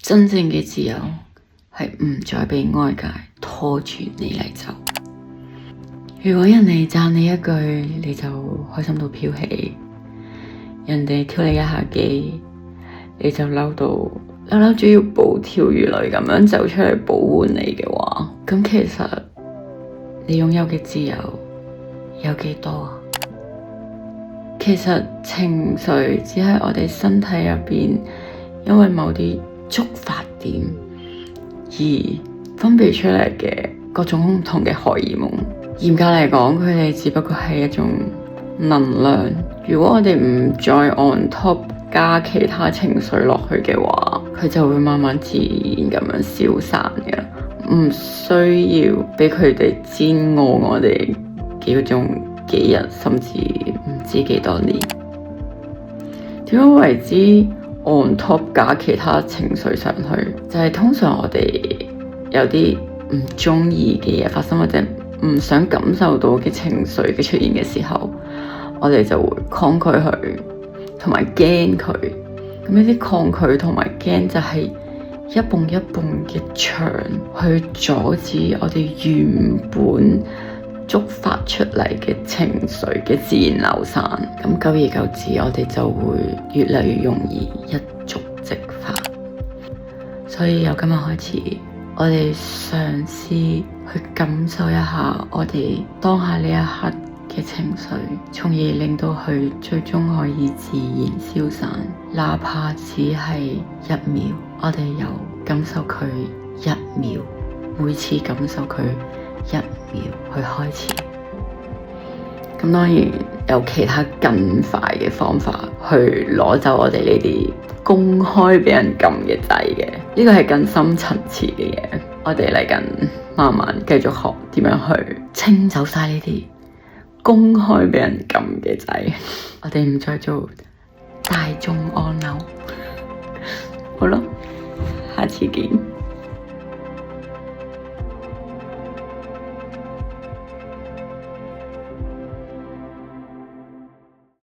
真正嘅自由係唔再被外界拖住你嚟走。如果人哋讚你一句，你就開心到飄起；人哋挑你一下機，你就嬲到嬲住要暴跳如雷咁樣走出嚟保護你嘅話，咁其實你擁有嘅自由有幾多啊？其實情緒只係我哋身體入邊因為某啲觸發點而分泌出嚟嘅各種唔同嘅荷爾蒙。嚴格嚟講，佢哋只不過係一種能量。如果我哋唔再 on top 加其他情緒落去嘅話，佢就會慢慢自然咁樣消散嘅，唔需要俾佢哋煎熬我哋幾個鐘、幾日，甚至唔知幾多年。點樣為之 on top 加其他情緒上去？就係通常我哋有啲唔中意嘅嘢發生，或者唔想感受到嘅情緒嘅出現嘅時候，我哋就會抗拒佢，同埋驚佢。咁呢啲抗拒同埋驚就係一埲一埲嘅牆，去阻止我哋原本觸發出嚟嘅情緒嘅自然流散。咁久而久之，我哋就會越嚟越容易一觸即發。所以由今日開始，我哋嘗試去感受一下我哋當下呢一刻嘅情緒，從而令到佢最終可以自然消散，哪怕只係一秒，我哋由感受佢一秒，每次感受佢一秒去開始。咁當然有其他更快嘅方法去攞走我哋呢啲公開俾人撳嘅掣嘅，呢個係更深層次嘅嘢。我哋嚟緊慢慢繼續學點樣去清走晒呢啲公開俾人撳嘅掣，我哋唔再做大眾按鈕。好咯，下次見。